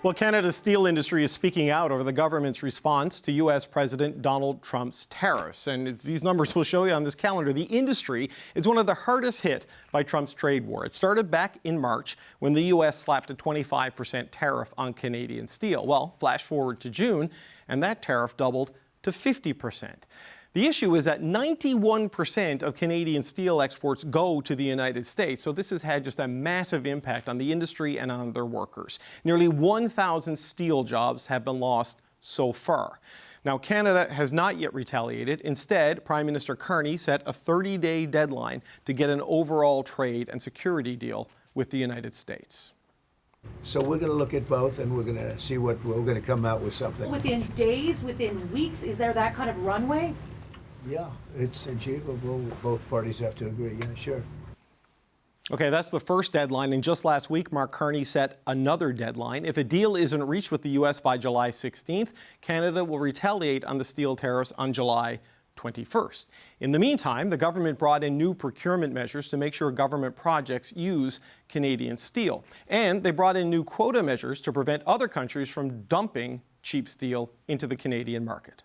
Well, Canada's steel industry is speaking out over the government's response to U.S. President Donald Trump's tariffs. And these numbers will show you on this calendar. The industry is one of the hardest hit by Trump's trade war. It started back in March when the U.S. slapped a 25% tariff on Canadian steel. Well, flash forward to June, and that tariff doubled to 50%. The issue is that 91% of Canadian steel exports go to the United States, so this has had just a massive impact on the industry and on their workers. Nearly 1,000 steel jobs have been lost so far. Now, Canada has not yet retaliated. Instead, Prime Minister Carney set a 30-day deadline to get an overall trade and security deal with the United States. So we're going to look at both, and we're going to see what we're going to come out with something. Within days, within weeks, is there that kind of runway? Yeah, it's achievable. Both parties have to agree. Yeah, sure. Okay, that's the first deadline. And just last week, Mark Carney set another deadline. If a deal isn't reached with the U.S. by July 16th, Canada will retaliate on the steel tariffs on July 21st. In the meantime, the government brought in new procurement measures to make sure government projects use Canadian steel. And they brought in new quota measures to prevent other countries from dumping cheap steel into the Canadian market.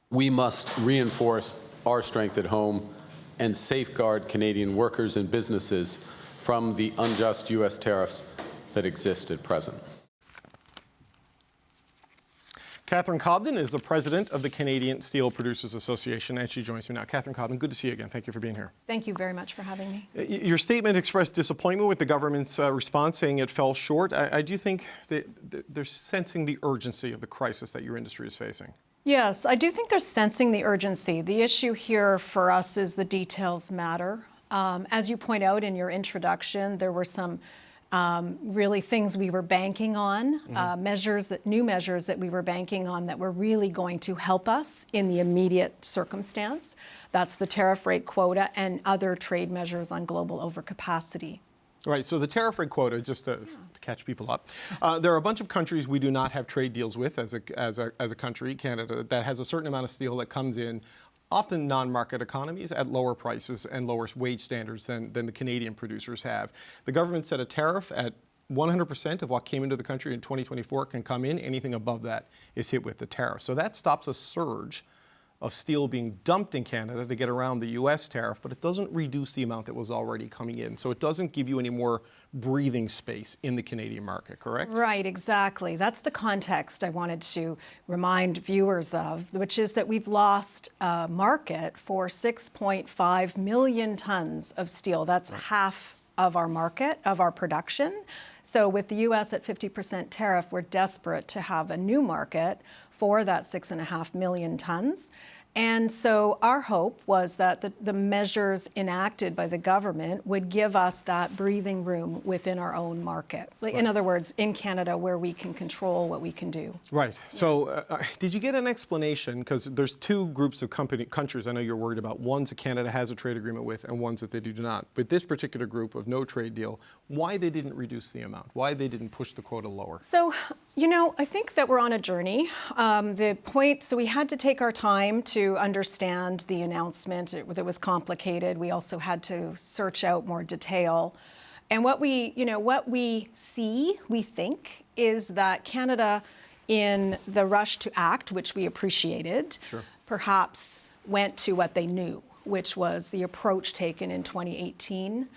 We must reinforce our strength at home and safeguard Canadian workers and businesses from the unjust U.S. tariffs that exist at present. Catherine Cobden is the president of the Canadian Steel Producers Association, and she joins me now. Catherine Cobden, good to see you again. Thank you for being here. Thank you very much for having me. Your statement expressed disappointment with the government's response, saying it fell short. I do think that they're sensing the urgency of the crisis that your industry is facing. Yes, I do think they're sensing the urgency. The issue here for us is the details matter. As you point out in your introduction, there were some really things we were banking on, new measures that we were banking on that were really going to help us in the immediate circumstance. That's the tariff rate quota and other trade measures on global overcapacity. Right, so the tariff rate quota, just to catch people up, there are a bunch of countries we do not have trade deals with as a country, Canada, that has a certain amount of steel that comes in, often non-market economies, at lower prices and lower wage standards than the Canadian producers have. The government set a tariff at 100% of what came into the country in 2024 can come in. Anything above that is hit with the tariff. So that stops a surge of steel being dumped in Canada to get around the U.S. tariff, but it doesn't reduce the amount that was already coming in. So it doesn't give you any more breathing space in the Canadian market, correct? Right, exactly. That's the context I wanted to remind viewers of, which is that we've lost a market for 6.5 million tons of steel. That's half of our market, of our production. So with the U.S. at 50% tariff, we're desperate to have a new market for that 6.5 million tons. And so our hope was that the measures enacted by the government would give us that breathing room within our own market. Like, in other words, in Canada, where we can control what we can do. Right. So did you get an explanation? Because there's two groups of countries I know you're worried about. Ones that Canada has a trade agreement with and ones that they do not. But this particular group of no trade deal, why they didn't reduce the amount? Why they didn't push the quota lower? So, you know, I think that we're on a journey. So we had to take our time to understand the announcement. It was complicated. We also had to search out more detail. And what we think is that Canada, in the rush to act, which we appreciated, perhaps went to what they knew, which was the approach taken in 2018.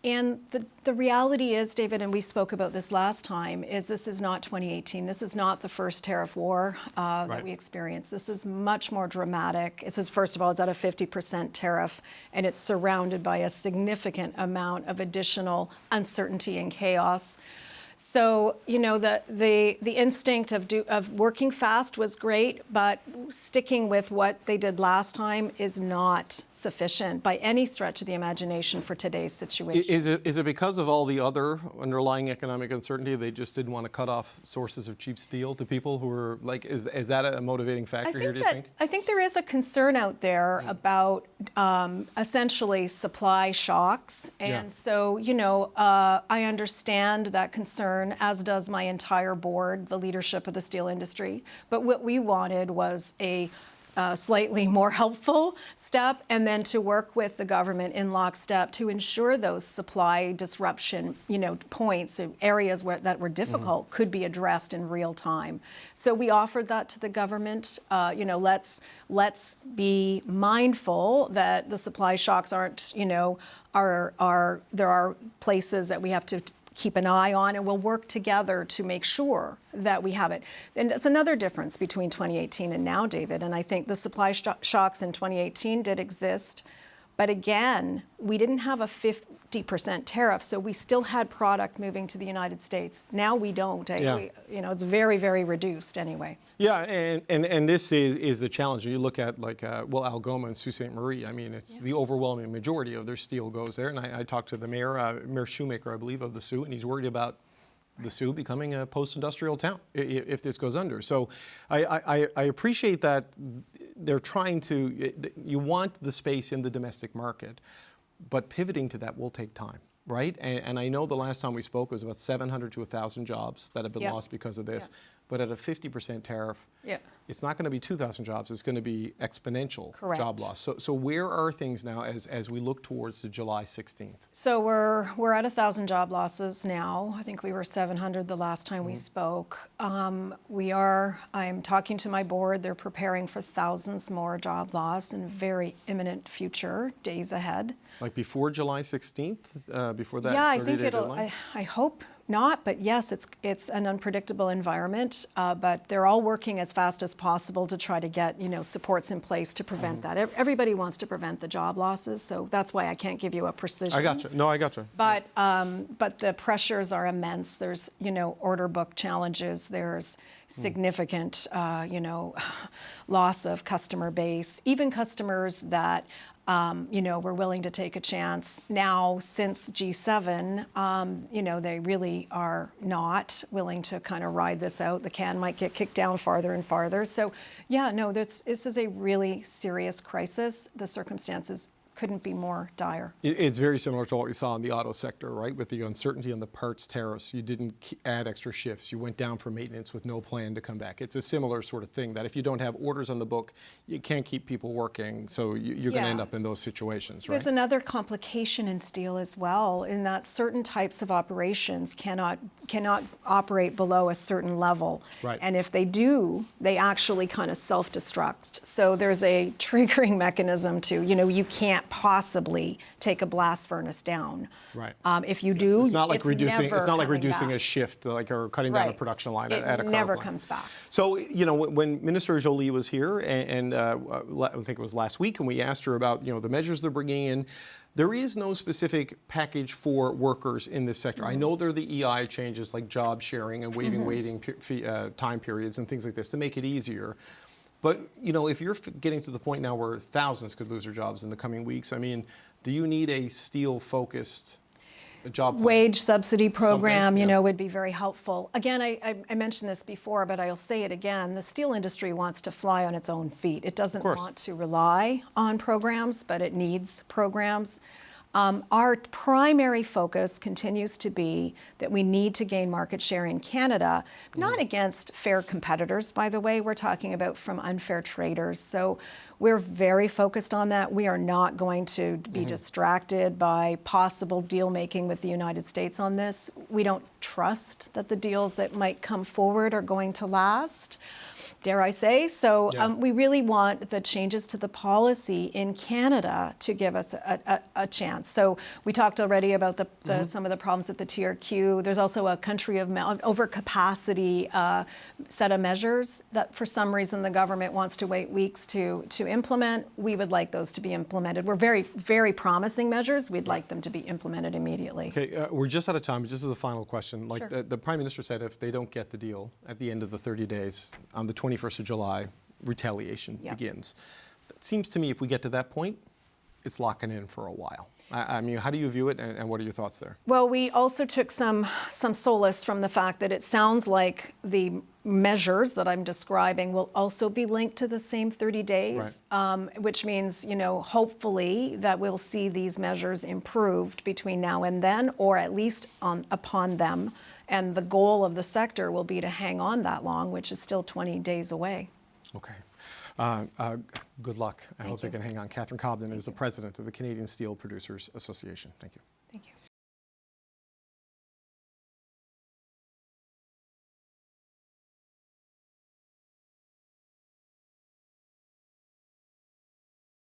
And the reality is, David, and we spoke about this last time, is this is not 2018. This is not the first tariff war that we experienced. This is much more dramatic. It says, first of all, it's at a 50% tariff, and it's surrounded by a significant amount of additional uncertainty and chaos. So, you know, the instinct of working fast was great, but sticking with what they did last time is not sufficient by any stretch of the imagination for today's situation. Is it because of all the other underlying economic uncertainty, they just didn't want to cut off sources of cheap steel to people who are like, is that a motivating factor here, do you think? I think there is a concern out there about essentially supply shocks. And so, you know, I understand that concern, as does my entire board, the leadership of the steel industry. But what we wanted was a slightly more helpful step, and then to work with the government in lockstep to ensure those supply disruption, points, areas that were difficult could be addressed in real time. So we offered that to the government. Let's be mindful that the supply shocks aren't, there are places that we have to keep an eye on, and we'll work together to make sure that we have it. And that's another difference between 2018 and now, David. And I think the supply shocks in 2018 did exist. But again, we didn't have a 50% tariff, so we still had product moving to the United States. Now we don't. It's very, very reduced anyway. Yeah, and this is the challenge. You look at Algoma and Sault Ste. Marie. I mean, it's the overwhelming majority of their steel goes there. And I talked to the Mayor Shoemaker, I believe, of the Sault, and he's worried about the Sault becoming a post-industrial town if this goes under. So I appreciate that they're trying to, you want the space in the domestic market, but pivoting to that will take time, right? And I know the last time we spoke was about 700 to 1,000 jobs that have been lost because of this. But at a 50% tariff, it's not going to be 2,000 jobs. It's going to be exponential job loss. So where are things now as we look towards the July 16th? So we're at 1,000 job losses now. I think we were 700 the last time we spoke. I'm talking to my board. They're preparing for thousands more job loss in very imminent future, days ahead. Like before July 16th, before that 30-day I think it'll. deadline? I hope not, but yes, it's an unpredictable environment. But they're all working as fast as possible to try to get supports in place to prevent that. Everybody wants to prevent the job losses, so that's why I can't give you a precision. I got you. No, I got you. But the pressures are immense. There's order book challenges. There's significant loss of customer base. Even customers that were willing to take a chance. Now, since G7, they really are not willing to kind of ride this out. The can might get kicked down farther and farther. So, this is a really serious crisis. The circumstances couldn't be more dire. It's very similar to what we saw in the auto sector, right? With the uncertainty on the parts tariffs, you didn't add extra shifts. You went down for maintenance with no plan to come back. It's a similar sort of thing that if you don't have orders on the book, you can't keep people working. So you're going to end up in those situations, right? There's another complication in steel as well, in that certain types of operations cannot operate below a certain level. Right. And if they do, they actually kind of self-destruct. So there's a triggering mechanism to, you can't possibly take a blast furnace down. Right. If you do, it's not like reducing. It's not like coming reducing back. a shift, or cutting down a production line at a car plant. It never comes back. So when Minister Jolie was here, and I think it was last week, and we asked her about the measures they're bringing in. There is no specific package for workers in this sector. I know there are the EI changes like job sharing and waiving waiting time periods and things like this to make it easier. But if you're getting to the point now where thousands could lose their jobs in the coming weeks, I mean, do you need a steel-focused job plan? Wage subsidy program, would be very helpful. Again, I mentioned this before, but I'll say it again. The steel industry wants to fly on its own feet. It doesn't want to rely on programs, but it needs programs. Our primary focus continues to be that we need to gain market share in Canada, not against fair competitors, by the way. We're talking about from unfair traders. So we're very focused on that. We are not going to be distracted by possible deal making with the United States on this. We don't trust that the deals that might come forward are going to last, dare I say. So we really want the changes to the policy in Canada to give us a chance. So we talked already about some of the problems with the TRQ. There's also a country of overcapacity set of measures that for some reason the government wants to wait weeks to implement. We would like those to be implemented. We're very, very promising measures. We'd like them to be implemented immediately. Okay, we're just out of time, but just as a final question, the Prime Minister said if they don't get the deal at the end of the 30 days, on the 21st of July, retaliation begins. It seems to me if we get to that point, it's locking in for a while. I mean, how do you view it, and what are your thoughts there? Well, we also took some solace from the fact that it sounds like the measures that I'm describing will also be linked to the same 30 days, which means, hopefully that we'll see these measures improved between now and then, or at least upon them. And the goal of the sector will be to hang on that long, which is still 20 days away. Okay. Good luck. I hope they can hang on. Catherine Cobden is the president of the Canadian Steel Producers Association. Thank you.